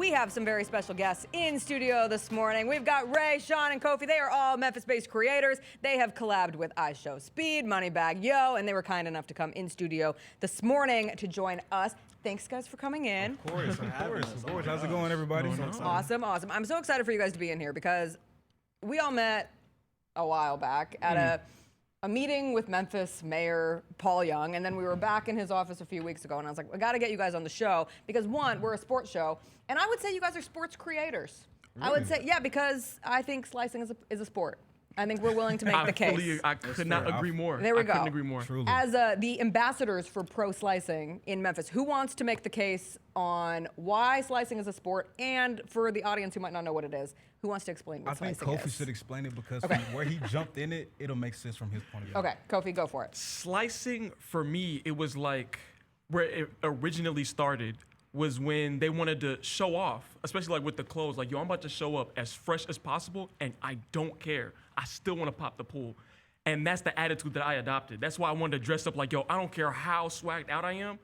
We have some very special guests in studio this morning. We've got Ray, Sean, and Kofi. They are all Memphis-based creators. They have collabed with IShowSpeed, Moneybag Yo, and they were kind enough to come in studio this morning to join us. Thanks, guys, for coming in. Of course. How's it going, everybody? Awesome. I'm so excited for you guys to be in here because we all met a while back at a meeting with Memphis Mayor Paul Young, and then we were back in his office a few weeks ago, and I was like, I gotta get you guys on the show because one, we're a sports show, and I would say you guys are sports creators. Really? I would say, yeah, because I think slicing is a sport. I think we're willing to make the case. I could not agree more. There we go. I couldn't agree more. Truly. As the ambassadors for pro slicing in Memphis, who wants to make the case on why slicing is a sport, and for the audience who might not know what it is, who wants to explain what slicing is? I think Kofi should explain it because from where he jumped in it, it'll make sense from his point of view. Okay, Kofi, go for it. Slicing, for me, it was like where it originally started was when they wanted to show off, especially like with the clothes. Like, yo, I'm about to show up as fresh as possible, and I don't care. I still want to pop the pool. And that's the attitude that I adopted. That's why I wanted to dress up like, yo, I don't care how swagged out I am.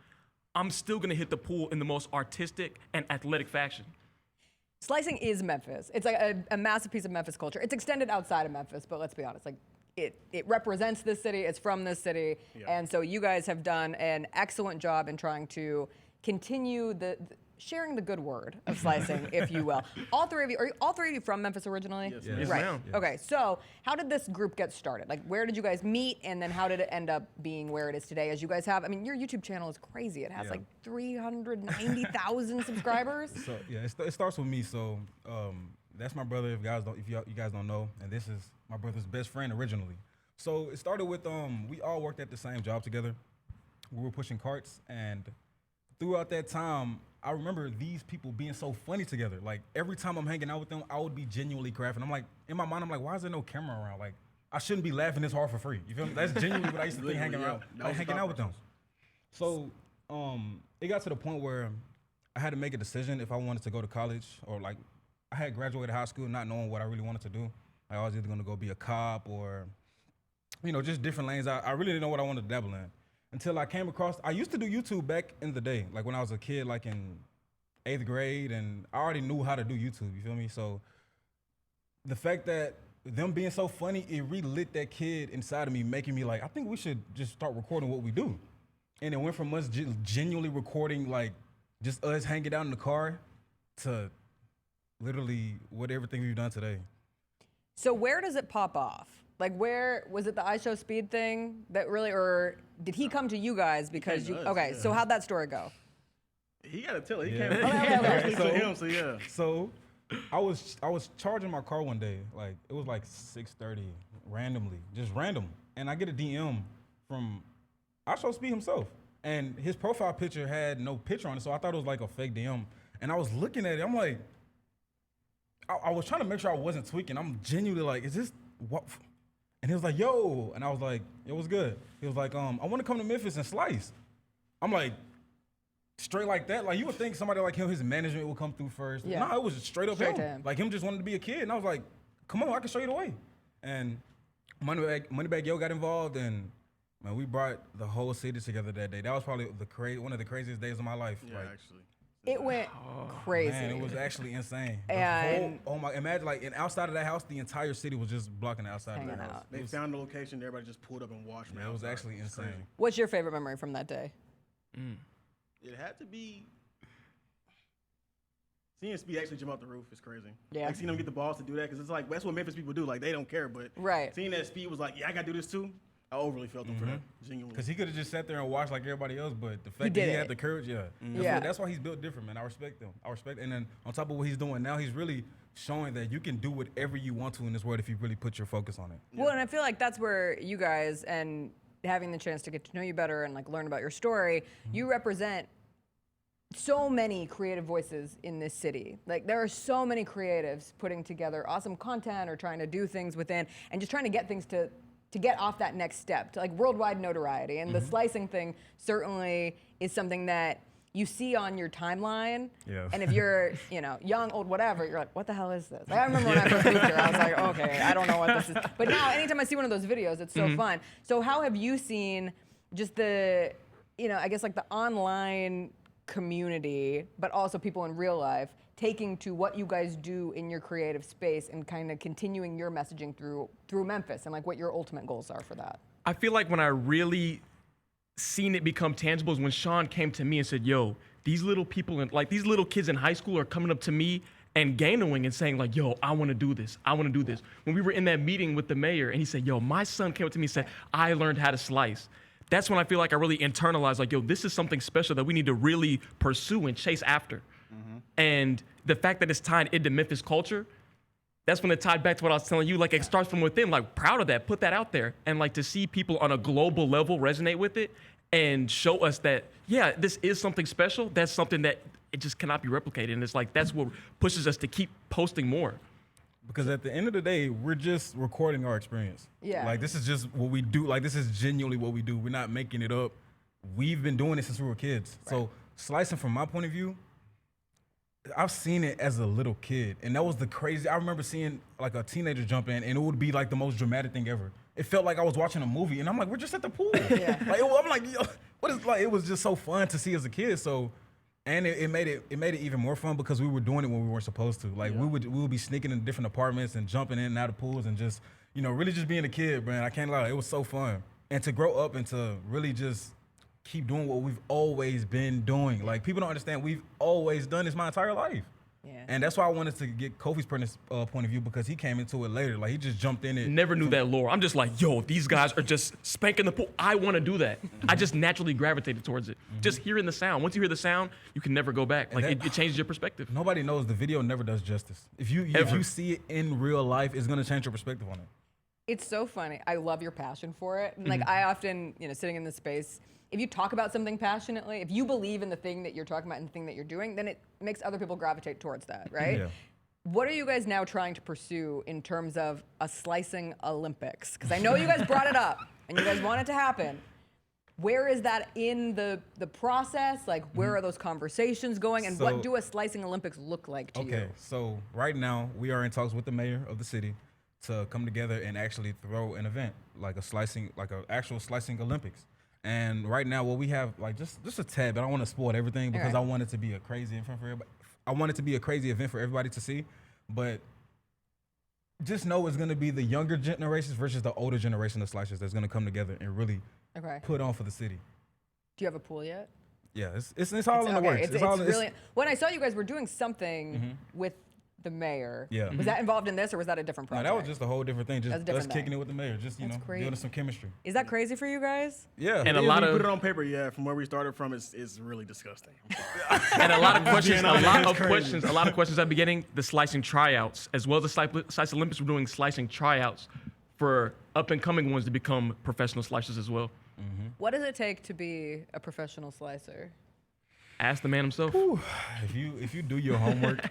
I'm still going to hit the pool in the most artistic and athletic fashion. Slicing is Memphis. It's like a massive piece of Memphis culture. It's extended outside of Memphis, but let's be honest, like it represents this city, it's from this city, and so you guys have done an excellent job in trying to continue sharing the good word of slicing, if you will. All three of you from Memphis originally? Yes, right. ma'am. Yes. Okay, so how did this group get started? Like, where did you guys meet, and then how did it end up being where it is today? As you guys have, I mean, your YouTube channel is crazy. It has like 390,000 subscribers. So yeah, it starts with me. So that's my brother. If you guys don't know, and this is my brother's best friend originally. So it started with we all worked at the same job together. We were pushing carts, and throughout that time, I remember these people being so funny together. Like, every time I'm hanging out with them, I would be genuinely crafting. I'm like, in my mind, I'm like, why is there no camera around? Like, I shouldn't be laughing this hard for free. You feel me? That's genuinely what I used to think hanging out with them. So it got to the point where I had to make a decision if I wanted to go to college, or like, I had graduated high school not knowing what I really wanted to do. I was either gonna go be a cop or, you know, just different lanes. I really didn't know what I wanted to dabble in. Until I came across, I used to do YouTube back in the day, like when I was a kid, like in 8th grade, and I already knew how to do YouTube, you feel me? So the fact that them being so funny, it relit that kid inside of me, making me like, I think we should just start recording what we do. And it went from us genuinely recording, like just us hanging out in the car, to literally everything we've done today. So where does it pop off? Like, where was it the IShowSpeed thing that really, or did he come to you guys because you? Okay, so how'd that story go? He gotta tell it. He came So, to him. So yeah. So I was charging my car one day, like it was like 6:30, randomly, just random, and I get a DM from IShowSpeed himself, and his profile picture had no picture on it, so I thought it was like a fake DM, and I was looking at it, I'm like, I was trying to make sure I wasn't tweaking. I'm genuinely like, is this what? And he was like, yo, and I was like, it was good. He was like, I want to come to Memphis and slice. I'm like, straight like that? Like, you would think somebody like him, his management would come through first. Yeah. No, it was straight up Straight him. to him. Like, him just wanted to be a kid. And I was like, come on, I can show you the way. And Moneybag Yo got involved, and man, we brought the whole city together that day. That was probably one of the craziest days of my life. Yeah, like, actually. It went crazy. Man, it was actually insane. And imagine, like, and outside of that house, the entire city was just blocking the outside of the house. out. They found the location. Everybody just pulled up and watched. Man, it was actually insane. Crazy. What's your favorite memory from that day? It had to be seeing Speed actually jump off the roof is crazy. Yeah. Like, seeing them get the balls to do that, because it's like that's what Memphis people do. Like, they don't care, but seeing that Speed was like, yeah, I gotta do this too. I overly felt him for that, genuinely. Because he could have just sat there and watched like everybody else, but the fact that he had the courage, that's why he's built different, man. I respect him. And then on top of what he's doing now, he's really showing that you can do whatever you want to in this world if you really put your focus on it. Well, and I feel like that's where you guys, and having the chance to get to know you better and like learn about your story, you represent so many creative voices in this city. Like, there are so many creatives putting together awesome content or trying to do things within and just trying to get things to get off that next step to like worldwide notoriety. And the slicing thing certainly is something that you see on your timeline. Yeah. And if you're, you know, young, old, whatever, you're like, what the hell is this? Like, I remember when I first moved here, I was like, okay, I don't know what this is. But now, anytime I see one of those videos, it's so fun. So how have you seen just the, you know, I guess like the online community, but also people in real life, taking to what you guys do in your creative space and kind of continuing your messaging through Memphis and like what your ultimate goals are for that? I feel like when I really seen it become tangible is when Sean came to me and said, yo, these little people and like these little kids in high school are coming up to me and gaining and saying like, yo, I want to do this. I want to do this. When we were in that meeting with the mayor and he said, yo, my son came up to me and said, I learned how to slice. That's when I feel like I really internalized like, yo, this is something special that we need to really pursue and chase after. And the fact that it's tied into Memphis culture, that's when it tied back to what I was telling you. Like it starts from within, like proud of that, put that out there. And like to see people on a global level resonate with it and show us that, yeah, this is something special. That's something that it just cannot be replicated. And it's like, that's what pushes us to keep posting more. Because at the end of the day, we're just recording our experience. Yeah. Like this is just what we do. Like this is genuinely what we do. We're not making it up. We've been doing it since we were kids. Right. So slicing from my point of view, I've seen it as a little kid. And that was the crazy, I remember seeing like a teenager jump in and it would be like the most dramatic thing ever. It felt like I was watching a movie and I'm like, we're just at the pool. Yeah. Like, I'm like, yo, what is like, it was just so fun to see as a kid. So, and it made it even more fun because we were doing it when we weren't supposed to. Like we would be sneaking in different apartments and jumping in and out of pools and just, you know, really just being a kid, man. I can't lie, it was so fun. And to grow up and to really just keep doing what we've always been doing. Like people don't understand, we've always done this my entire life. Yeah. And that's why I wanted to get Kofi's point of view because he came into it later. Like he just jumped in it. Never knew that lore. I'm just like, yo, these guys are just spanking the pool. I want to do that. I just naturally gravitated towards it. Just hearing the sound. Once you hear the sound, you can never go back. Like it changes your perspective. Nobody knows the video never does justice. If you see it in real life, it's gonna change your perspective on it. It's so funny. I love your passion for it. And like I often, you know, sitting in this space, if you talk about something passionately, if you believe in the thing that you're talking about and the thing that you're doing, then it makes other people gravitate towards that, right? Yeah. What are you guys now trying to pursue in terms of a slicing Olympics? Because I know you guys brought it up and you guys want it to happen. Where is that in the process? Like, where are those conversations going? And what do a slicing Olympics look like to you? Okay, so right now we are in talks with the mayor of the city to come together and actually throw an event, like an actual slicing Olympics. And right now, what we have, like just a tad, but I don't want to spoil everything because I want it to be a crazy event for everybody. I want it to be a crazy event for everybody to see, but just know it's going to be the younger generations versus the older generation of slicers that's going to come together and really put on for the city. Do you have a pool yet? Yeah, it's all in the works. It's really. When I saw you guys were doing something with the mayor, was that involved in this or was that a different project? No, that was just a whole different thing. Just us kicking it with the mayor, just building some chemistry. Is that crazy for you guys? Yeah, and a lot of put it on paper. Yeah, from where we started from, it's really disgusting. And a lot of questions. A lot of questions at the beginning. The slicing tryouts, as well as the Slice Olympics, were doing slicing tryouts for up and coming ones to become professional slicers as well. What does it take to be a professional slicer? Ask the man himself. Whew. If you do your homework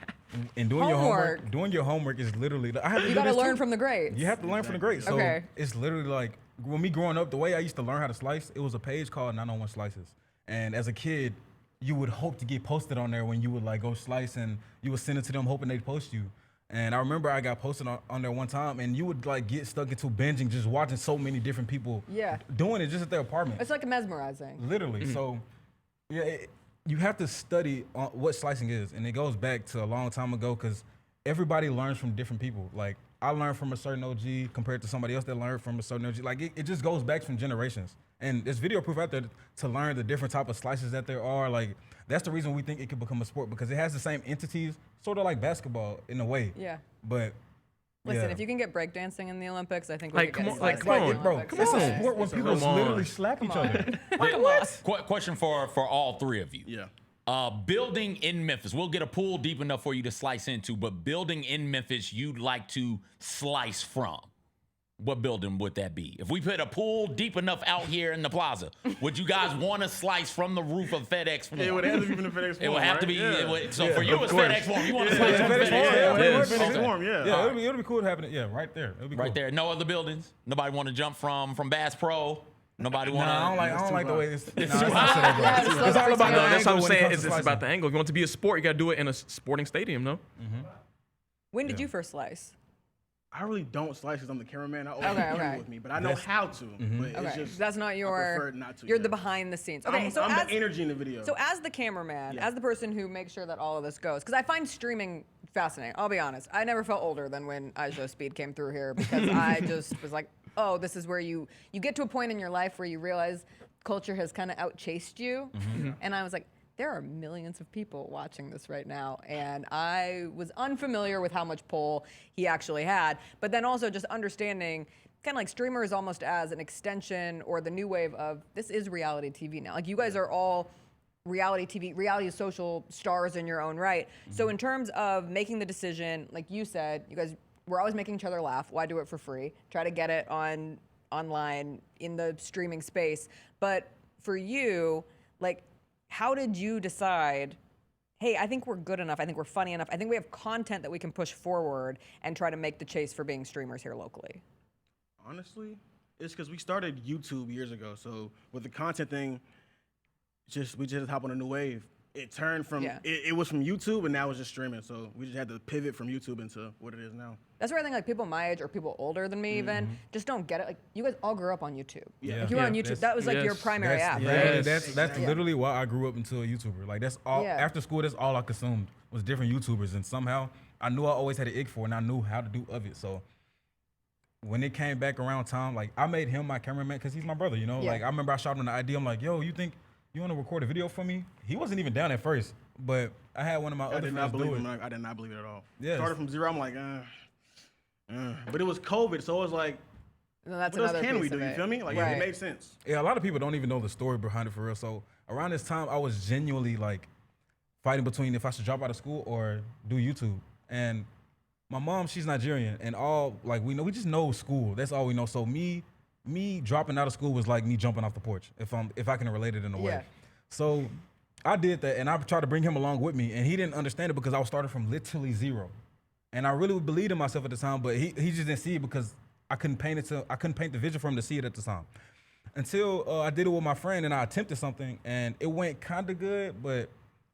and doing your homework is literally you got to learn from the greats. You have to learn from the greats. So it's literally like when me growing up, the way I used to learn how to slice, it was a page called 901 Slices. And as a kid, you would hope to get posted on there when you would like go slice and you would send it to them hoping they'd post you. And I remember I got posted on there one time and you would like get stuck into binging just watching so many different people doing it just at their apartment. It's like mesmerizing. Literally. So you have to study what slicing is, and it goes back to a long time ago because everybody learns from different people. Like, I learned from a certain OG compared to somebody else that learned from a certain OG. Like, it just goes back from generations. And there's video proof out there to learn the different type of slices that there are. Like, that's the reason we think it could become a sport because it has the same entities, sort of like basketball in a way. Yeah. But listen, if you can get breakdancing in the Olympics, I think we like, can come get on, bro. It's a sport when people literally slap each other. Like, what? Question for all three of you. Yeah. Building in Memphis, we'll get a pool deep enough for you to slice into, but building in Memphis you'd like to slice from, what building would that be? If we put a pool deep enough out here in the plaza, would you guys want to slice from the roof of FedEx Forum? It would have to be from the FedEx Forum. It would have to be. Yeah. So for you, it's FedEx Forum. You want to slice from FedEx Forum? Forum? Yeah, it would be cool to have it. Yeah, right there. It would be right cool. there. No other buildings. Nobody want to jump from Bass Pro. Nobody want to. I don't like the way it's too high. It's all about the angle. That's what I'm saying. It's It's about the angle. If you want it to be a sport, you got to do it in a sporting stadium, no? When did you first slice? I really don't slice because I'm the cameraman. I always Okay, have the camera okay. with me, but I know how to. But it's Okay, just that's not your. I prefer not to. You're the behind the scenes. Okay, I'm, so I'm as, the energy in the video. So as the cameraman, Yeah. as the person who makes sure that all of this goes, because I find streaming fascinating. I'll be honest. I never felt older than when IShowSpeed came through here because I just was like, oh, this is where you get to a point in your life where you realize culture has kind of outchased you, and I was like, there are millions of people watching this right now, and I was unfamiliar with how much pull he actually had, but then also just understanding kind of like streamers almost as an extension or the new wave of this is reality TV now. Like you guys are all reality TV, reality social stars in your own right. So in terms of making the decision, like you said, you guys we're always making each other laugh. Why do it for free? Try to get it online in the streaming space. But for you, like, how did you decide, hey, I think we're good enough, I think we're funny enough, I think we have content that we can push forward and try to make the chase for being streamers here locally? Honestly, it's because we started YouTube years ago. So with the content thing, we just hop on a new wave. It turned from, it was from YouTube and now it's just streaming. So we just had to pivot from YouTube into what it is now. That's where I think like people my age or people older than me even just don't get it. Like you guys all grew up on YouTube. Yeah. Like you were on YouTube. That was like your primary app, right? That's literally why I grew up into a YouTuber. Like that's all. After school, that's all I consumed was different YouTubers, and somehow I knew I always had an ick for it, and I knew how to do of it. So when it came back around time, like I made him my cameraman because he's my brother. You know, like I remember I shot him the idea. I'm like, yo, you think you want to record a video for me? He wasn't even down at first, but I had one of my other friends do it. I did not believe it at all. Yeah. Started from zero. I'm like, but it was COVID, so it was like, No, that's what else another can we piece do? of You it. feel me? Like Right. it made sense. Yeah, a lot of people don't even know the story behind it for real. So around this time, I was genuinely like fighting between if I should drop out of school or do YouTube. And my mom, she's Nigerian, and all like we just know school. That's all we know. So me dropping out of school was like me jumping off the porch. If I can relate it in a way. So I did that, and I tried to bring him along with me, and he didn't understand it because I was starting from literally zero. And I really believed in myself at the time, but he just didn't see it because I couldn't paint the vision for him to see it at the time. Until I did it with my friend and I attempted something and it went kind of good, but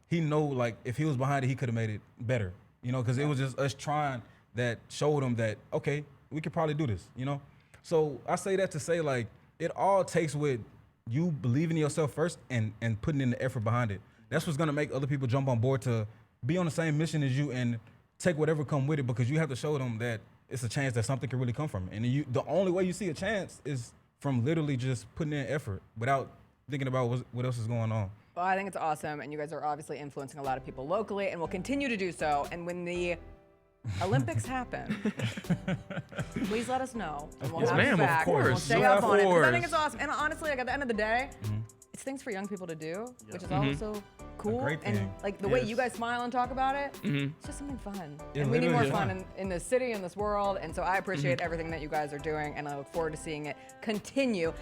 he know like if he was behind it, he could have made it better, you know, because it was just us trying that showed him that, okay, we could probably do this, you know? So I say that to say like, it all takes with you believing in yourself first and putting in the effort behind it. That's what's gonna make other people jump on board to be on the same mission as you and take whatever come with it, because you have to show them that it's a chance that something can really come from it. And the only way you see a chance is from literally just putting in effort without thinking about what else is going on. Well, I think it's awesome, and you guys are obviously influencing a lot of people locally and will continue to do so. And when the Olympics happen, please let us know. And we'll Yes, have you ma'am, of back. course. We'll stay Yeah, up of on it. 'Cause I course. think it's awesome. And honestly, like at the end of the day, it's things for young people to do, which is also cool. great And thing. like the way you guys smile and talk about it, it's just something fun. And we need more literally is fun in this city, in this world. And so I appreciate everything that you guys are doing, and I look forward to seeing it continue.